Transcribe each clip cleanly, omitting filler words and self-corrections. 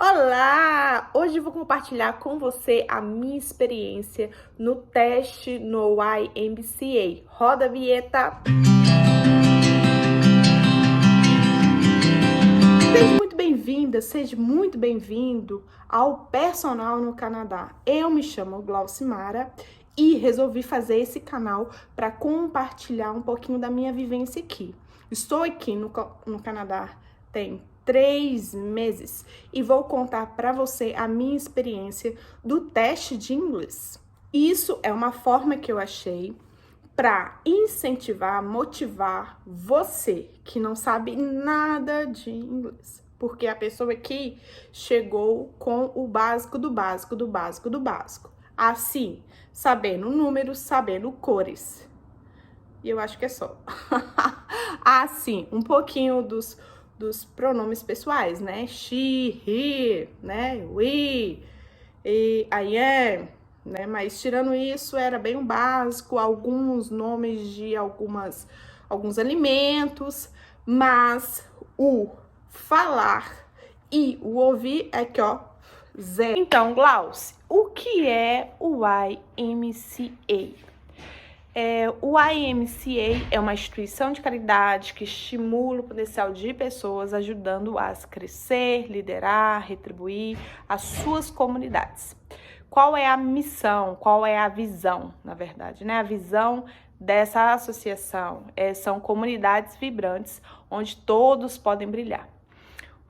Olá! Hoje eu vou compartilhar com você a minha experiência no teste no YMCA. Roda a vinheta! Seja muito bem-vinda, seja muito bem-vindo ao Personal no Canadá. Eu me chamo Glaucimara e resolvi fazer esse canal para compartilhar um pouquinho da minha vivência aqui. Estou aqui no Canadá tem 3 meses e vou contar para você a minha experiência do teste de inglês. Isso é uma forma que eu achei para incentivar, motivar você que não sabe nada de inglês. Porque a pessoa aqui chegou com o básico do básico do básico do básico. Assim, sabendo números, sabendo cores. E eu acho que é só. Assim, um pouquinho dos pronomes pessoais, né? She, he, né? We, I am, né? Mas tirando isso, era bem o básico, alguns nomes de alguns alimentos, mas o falar e o ouvir é que, ó, zero. Então, Glauce, o que é o YMCA? O YMCA é uma instituição de caridade que estimula o potencial de pessoas, ajudando-as a crescer, liderar, retribuir as suas comunidades. Qual é a missão? Qual é a visão, na verdade, né? A visão dessa associação são comunidades vibrantes onde todos podem brilhar.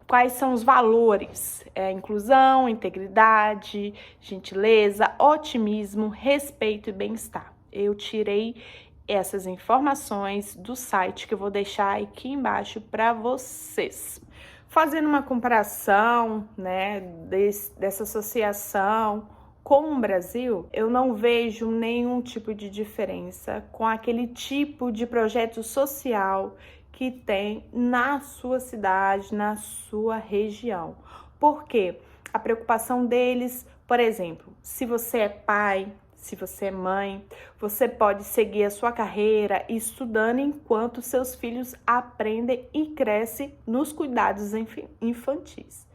Quais são os valores? Inclusão, integridade, gentileza, otimismo, respeito e bem-estar. Eu tirei essas informações do site que eu vou deixar aqui embaixo para vocês. Fazendo uma comparação, né, dessa associação com o Brasil, eu não vejo nenhum tipo de diferença com aquele tipo de projeto social que tem na sua cidade, na sua região. Por quê? A preocupação deles, por exemplo, se você é pai, se você é mãe, você pode seguir a sua carreira estudando enquanto seus filhos aprendem e crescem nos cuidados infantis.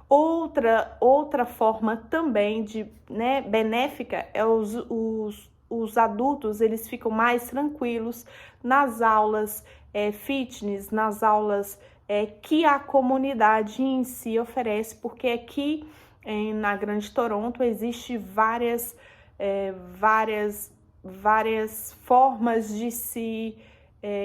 Outra forma também de, né, benéfica é os adultos, eles ficam mais tranquilos nas aulas fitness, nas aulas que a comunidade em si oferece, porque aqui na Grande Toronto existe várias formas de se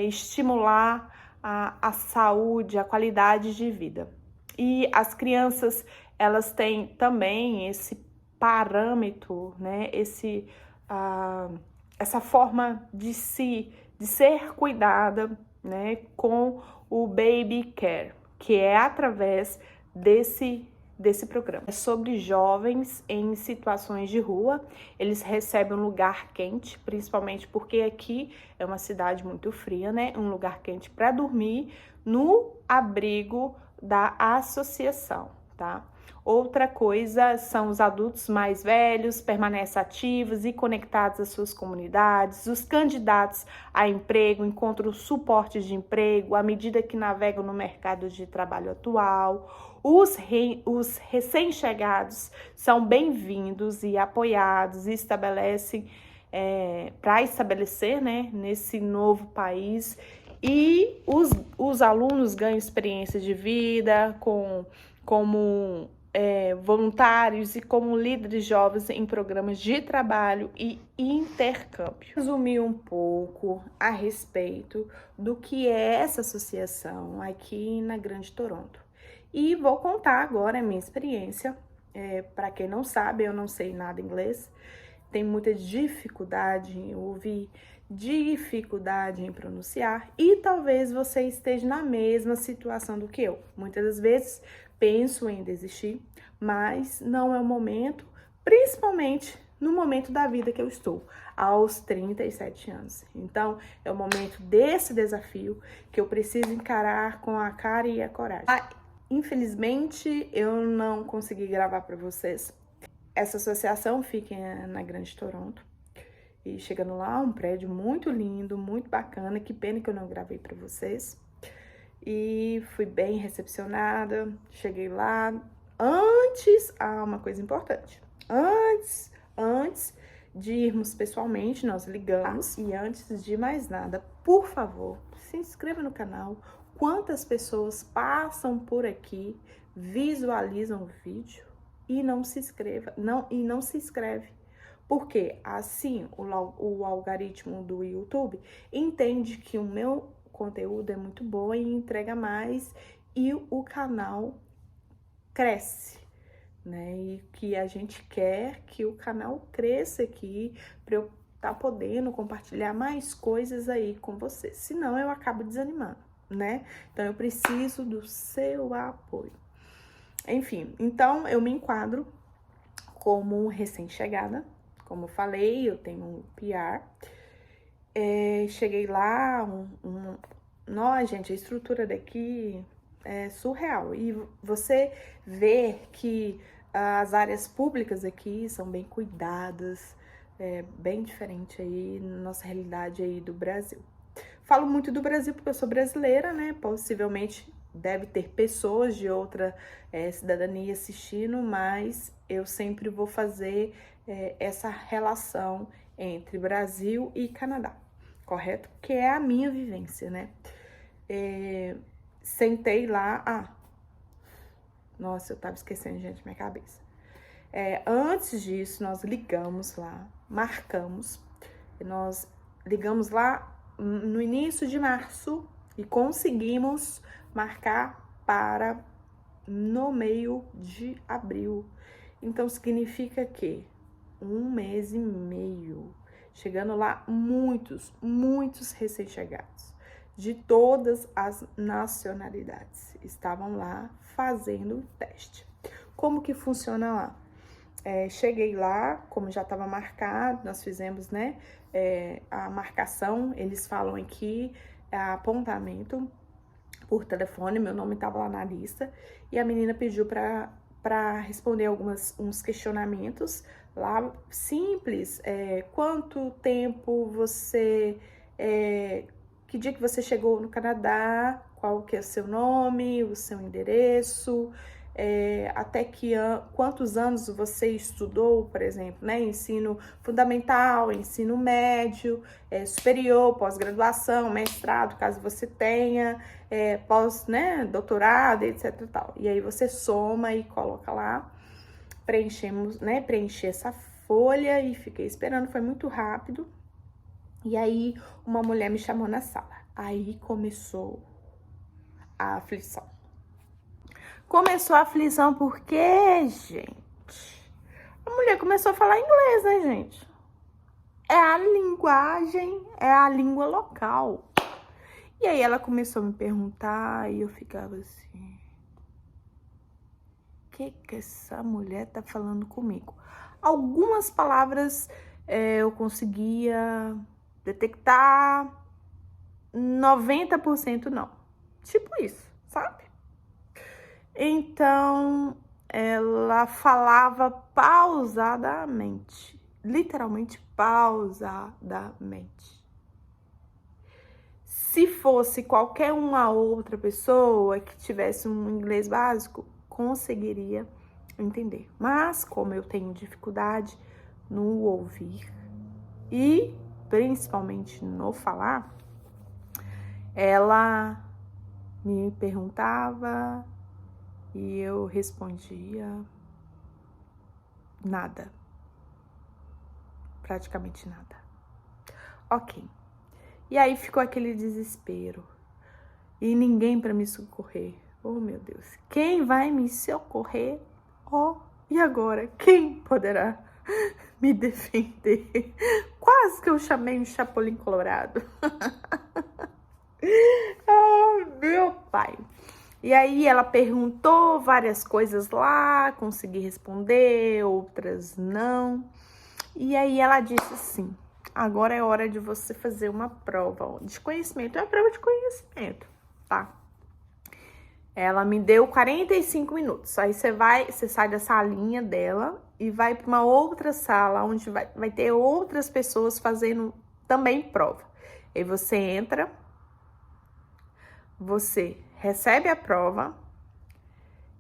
estimular a saúde, a qualidade de vida. E as crianças, elas têm também esse parâmetro, né? Essa forma de ser cuidada, né? Com o Baby Care, que é através desse programa. É sobre jovens em situações de rua. Eles recebem um lugar quente, principalmente porque aqui é uma cidade muito fria, né? Um lugar quente para dormir no abrigo da associação, tá? Outra coisa são os adultos mais velhos, permanecem ativos e conectados às suas comunidades. Os candidatos a emprego encontram suporte de emprego à medida que navegam no mercado de trabalho atual. Os recém-chegados são bem-vindos e apoiados e para estabelecer, né, nesse novo país. E os alunos ganham experiência de vida como voluntários e como líderes jovens em programas de trabalho e intercâmbio. Resumir um pouco a respeito do que é essa associação aqui na Grande Toronto. E vou contar agora a minha experiência. Para quem não sabe, eu não sei nada inglês, tenho muita dificuldade em ouvir, dificuldade em pronunciar, e talvez você esteja na mesma situação do que eu. Muitas das vezes penso em desistir, mas não é o momento, principalmente no momento da vida que eu estou, aos 37 anos. Então, é o momento desse desafio que eu preciso encarar com a cara e a coragem. Infelizmente, eu não consegui gravar para vocês. Essa associação fica na Grande Toronto. E chegando lá, um prédio muito lindo, muito bacana. Que pena que eu não gravei para vocês. E fui bem recepcionada. Cheguei lá, uma coisa importante. Antes de irmos pessoalmente, nós ligamos. E antes de mais nada, por favor, se inscreva no canal. Quantas pessoas passam por aqui, visualizam o vídeo e não se inscreve? Porque assim o algoritmo do YouTube entende que o meu conteúdo é muito bom e entrega mais e o canal cresce, né? E que a gente quer que o canal cresça aqui para eu estar podendo compartilhar mais coisas aí com vocês. Senão eu acabo desanimando, né? Então eu preciso do seu apoio. Enfim, então eu me enquadro como recém-chegada. Como eu falei, eu tenho um PR. Cheguei lá, Nossa, gente, a estrutura daqui é surreal. E você vê que as áreas públicas aqui são bem cuidadas, bem diferente aí, nossa realidade aí do Brasil. Falo muito do Brasil porque eu sou brasileira, né? Possivelmente deve ter pessoas de outra cidadania assistindo, mas eu sempre vou fazer essa relação entre Brasil e Canadá, correto? Que é a minha vivência, né? Sentei lá... Nossa, eu tava esquecendo, gente, minha cabeça. Antes disso, nós ligamos lá, marcamos. Nós ligamos lá no início de março e conseguimos marcar para no meio de abril. Então, significa que 1 mês e meio. Chegando lá, muitos recém-chegados de todas as nacionalidades estavam lá fazendo o teste. Como que funciona lá? Cheguei lá, como já estava marcado, nós fizemos, né, a marcação. Eles falam aqui, apontamento por telefone, meu nome estava lá na lista, e a menina pediu para responder uns questionamentos lá simples. Quanto tempo você... que dia que você chegou no Canadá, qual que é o seu nome, o seu endereço, quantos anos você estudou, por exemplo, né? Ensino fundamental, ensino médio, superior, pós-graduação, mestrado, caso você tenha, né, doutorado, etc e tal. E aí você soma e coloca lá, preenchi essa folha e fiquei esperando, foi muito rápido. E aí, uma mulher me chamou na sala. Aí começou a aflição. Começou a aflição porque, gente, a mulher começou a falar inglês, né, gente? É a linguagem, é a língua local. E aí ela começou a me perguntar e eu ficava assim... O que essa mulher tá falando comigo? Algumas palavras eu conseguia... detectar, 90% não. Tipo isso, sabe? Então, ela falava pausadamente. Literalmente pausadamente. Se fosse qualquer uma outra pessoa que tivesse um inglês básico, conseguiria entender. Mas, como eu tenho dificuldade no ouvir e principalmente no falar, ela me perguntava e eu respondia nada, praticamente nada. Ok. E aí ficou aquele desespero e ninguém para me socorrer. Oh, meu Deus, quem vai me socorrer? Oh, e agora? Quem poderá me defender? Quase que eu chamei um Chapolin Colorado. Oh, meu pai. E aí ela perguntou várias coisas lá, consegui responder, outras não. E aí ela disse assim: agora é hora de você fazer uma prova de conhecimento. É uma prova de conhecimento, tá? Ela me deu 45 minutos. Aí você sai da salinha dela e vai para uma outra sala onde vai ter outras pessoas fazendo também prova. Aí você entra, você recebe a prova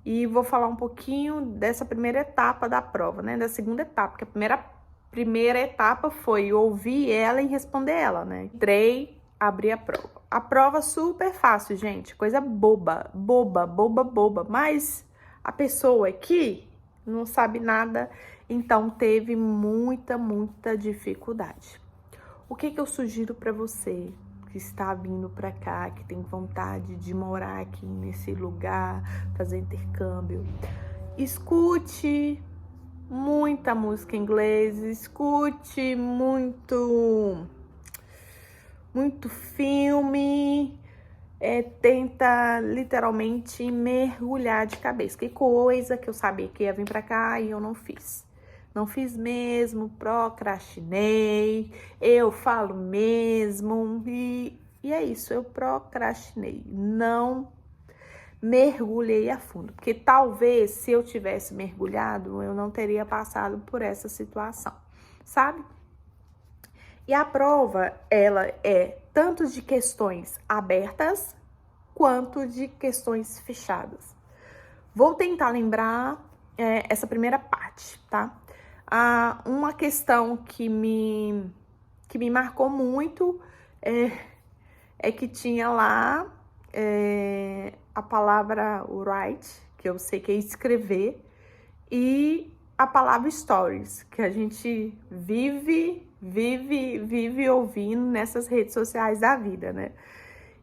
E vou falar um pouquinho dessa primeira etapa da prova, né? Da segunda etapa, porque a primeira etapa foi ouvir ela e responder ela, né? Entrei, abri a prova. A prova super fácil, gente. Coisa boba, boba. Mas a pessoa aqui não sabe nada, então teve muita dificuldade. O que eu sugiro para você que está vindo para cá, que tem vontade de morar aqui nesse lugar, fazer intercâmbio? Escute muita música em inglês, escute muito filme, tenta literalmente mergulhar de cabeça. Que coisa que eu sabia que ia vir pra cá e eu não fiz. Não fiz mesmo, procrastinei, eu falo mesmo e é isso, eu procrastinei. Não mergulhei a fundo, porque talvez se eu tivesse mergulhado, eu não teria passado por essa situação, sabe? E a prova, ela é tanto de questões abertas quanto de questões fechadas. Vou tentar lembrar essa primeira parte, tá? Uma questão que me marcou muito é que tinha lá a palavra write, que eu sei que é escrever, e a palavra stories, que a gente vive ouvindo nessas redes sociais da vida, né?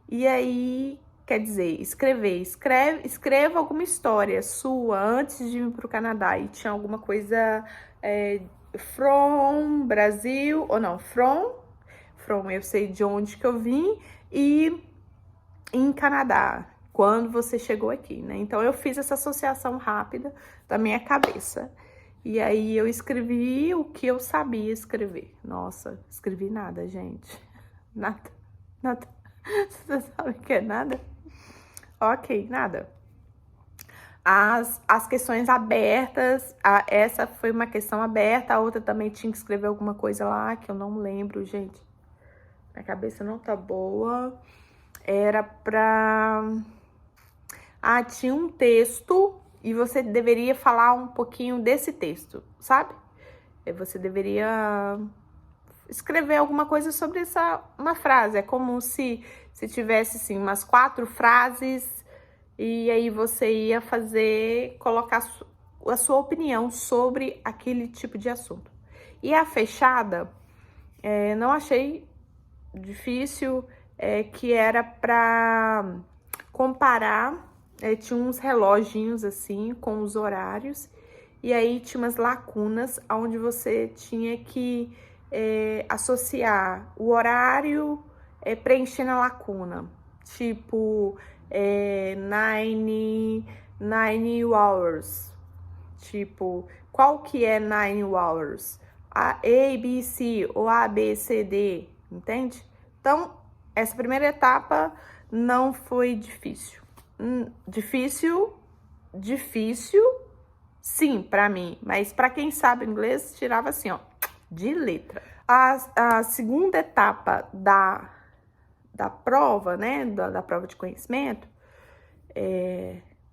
E aí, quer dizer, escreva alguma história sua antes de vir para o Canadá. E tinha alguma coisa from Brasil, ou não, from eu sei de onde que eu vim, e em Canadá, quando você chegou aqui, né? Então, eu fiz essa associação rápida da minha cabeça. E aí, eu escrevi o que eu sabia escrever. Nossa, escrevi nada, gente. Nada. Você sabe o que é nada? Ok, nada. As questões abertas, essa foi uma questão aberta, a outra também tinha que escrever alguma coisa lá, que eu não lembro, gente. Minha cabeça não tá boa. Era pra... tinha um texto e você deveria falar um pouquinho desse texto, sabe? Você deveria escrever alguma coisa sobre uma frase. É como se tivesse, assim, umas 4 frases e aí você ia colocar a sua opinião sobre aquele tipo de assunto. E a fechada, não achei difícil, que era para comparar, tinha uns reloginhos assim com os horários e aí tinha umas lacunas onde você tinha que associar o horário preenchendo a lacuna, tipo 9 hours, tipo, qual que é 9 hours? A B, C ou A, B, C, D, entende? Então, essa primeira etapa não foi difícil. Difícil, sim, para mim, mas para quem sabe inglês, tirava assim, ó, de letra. A segunda etapa da prova, né, da prova de conhecimento,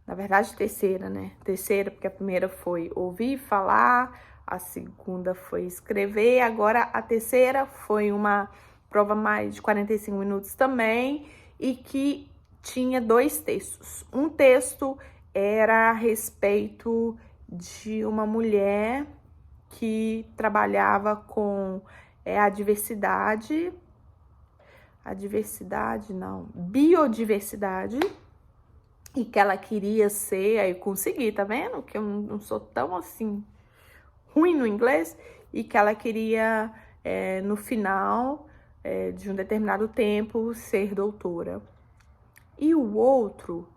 na verdade, terceira, né? Terceira, porque a primeira foi ouvir falar, a segunda foi escrever, agora a terceira foi uma prova mais de 45 minutos também, e que tinha 2 textos. Um texto era a respeito de uma mulher que trabalhava com biodiversidade, e que ela queria ser, aí eu consegui, tá vendo? Que eu não sou tão assim ruim no inglês, e que ela queria, no final de um determinado tempo, ser doutora. E o outro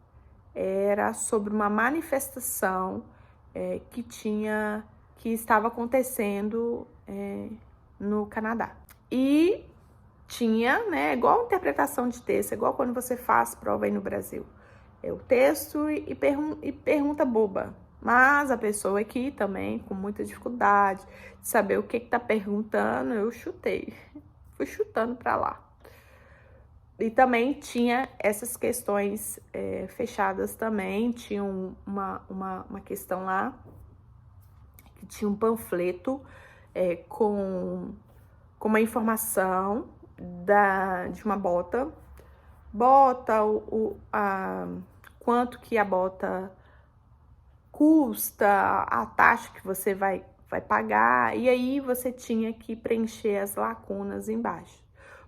era sobre uma manifestação que estava acontecendo no Canadá. E tinha, né, igual interpretação de texto, igual quando você faz prova aí no Brasil. O texto e pergunta boba. Mas a pessoa aqui também, com muita dificuldade de saber o que tá perguntando, eu chutei. Fui chutando pra lá. E também tinha essas questões fechadas também. Tinha uma questão lá que tinha um panfleto com uma informação de uma bota. Quanto que a bota custa, a taxa que você vai pagar. E aí você tinha que preencher as lacunas embaixo.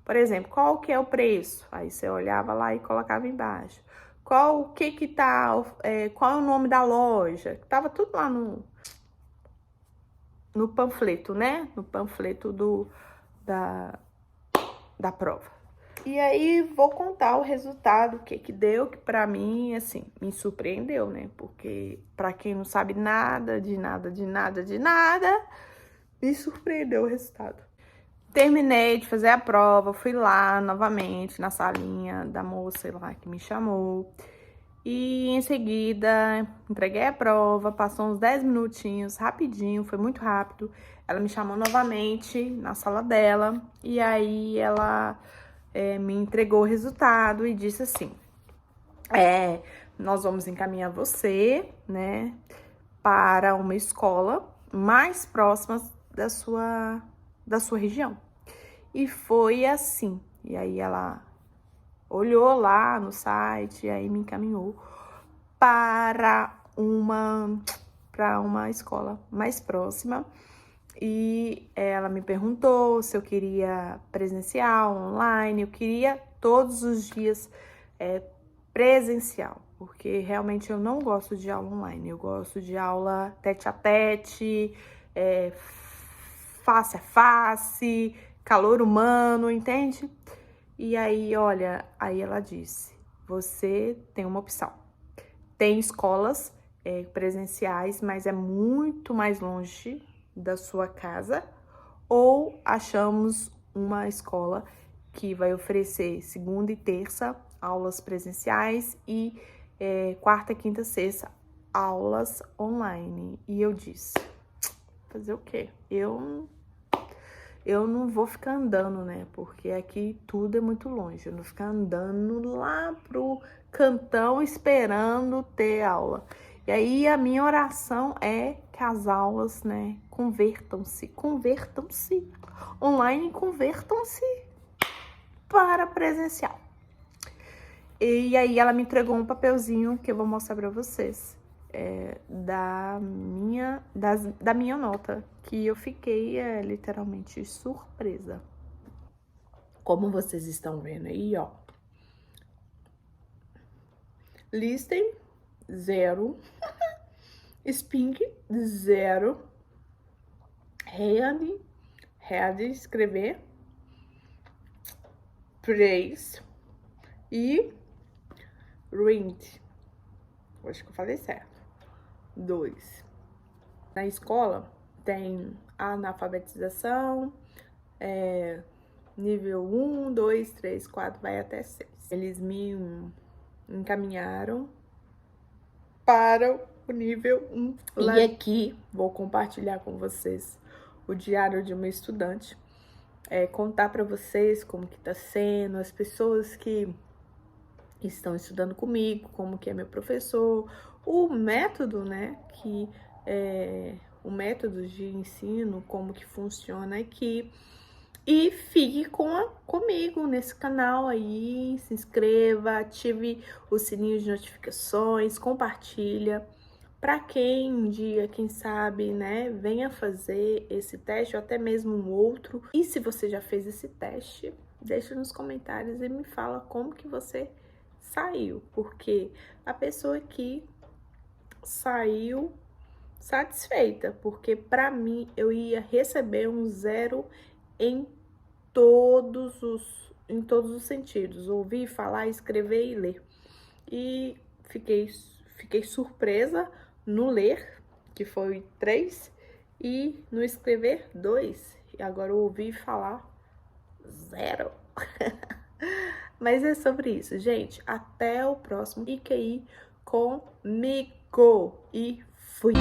Por exemplo, qual que é o preço? Aí você olhava lá e colocava embaixo. Qual é o nome da loja? Tava tudo lá no panfleto, né? No panfleto da prova. E aí, vou contar o resultado, o que deu, que pra mim, assim, me surpreendeu, né? Porque pra quem não sabe nada, me surpreendeu o resultado. Terminei de fazer a prova, fui lá novamente na salinha da moça lá que me chamou. E em seguida, entreguei a prova, passou uns 10 minutinhos, rapidinho, foi muito rápido. Ela me chamou novamente na sala dela e aí ela me entregou o resultado e disse assim, nós vamos encaminhar você, né, para uma escola mais próxima da sua região. E foi assim. E aí ela olhou lá no site e aí me encaminhou para uma escola mais próxima. E ela me perguntou se eu queria presencial, online. Eu queria todos os dias presencial, porque realmente eu não gosto de aula online. Eu gosto de aula tete a tete, face a face, calor humano, entende? E aí, olha, aí ela disse, você tem uma opção. Tem escolas presenciais, mas é muito mais longe da sua casa, ou achamos uma escola que vai oferecer segunda e terça aulas presenciais e quarta, quinta, sexta aulas online. E eu disse, fazer o quê? Eu não vou ficar andando, né? Porque aqui tudo é muito longe. Eu não vou ficar andando lá pro cantão esperando ter aula. E aí a minha oração é que as aulas, né, convertam-se online, convertam-se para presencial. E aí ela me entregou um papelzinho que eu vou mostrar para vocês. Da minha nota, que eu fiquei literalmente surpresa. Como vocês estão vendo aí, ó. Listening, 0. Speaking, 0. Read, escrever. Praise. E read. Acho que eu falei certo. 2. Na escola tem a analfabetização, nível 1, 2, 3, 4, vai até 6. Eles me encaminharam para o nível 1. E aqui vou compartilhar com vocês o diário de uma estudante, contar para vocês como que tá sendo, as pessoas que estão estudando comigo, como que é meu professor, o método, né, o método de ensino, como que funciona aqui. E fique comigo nesse canal aí, se inscreva, ative o sininho de notificações, compartilha. Para quem um dia, quem sabe, né, venha fazer esse teste ou até mesmo um outro. E se você já fez esse teste, deixa nos comentários e me fala como que você saiu, porque a pessoa aqui saiu satisfeita, porque para mim eu ia receber um 0 em todos os sentidos, ouvir, falar, escrever e ler. E fiquei surpresa no ler, que foi 3, e no escrever 2. E agora eu ouvi falar 0. Mas é sobre isso, gente. Até o próximo IQI comigo. E fui!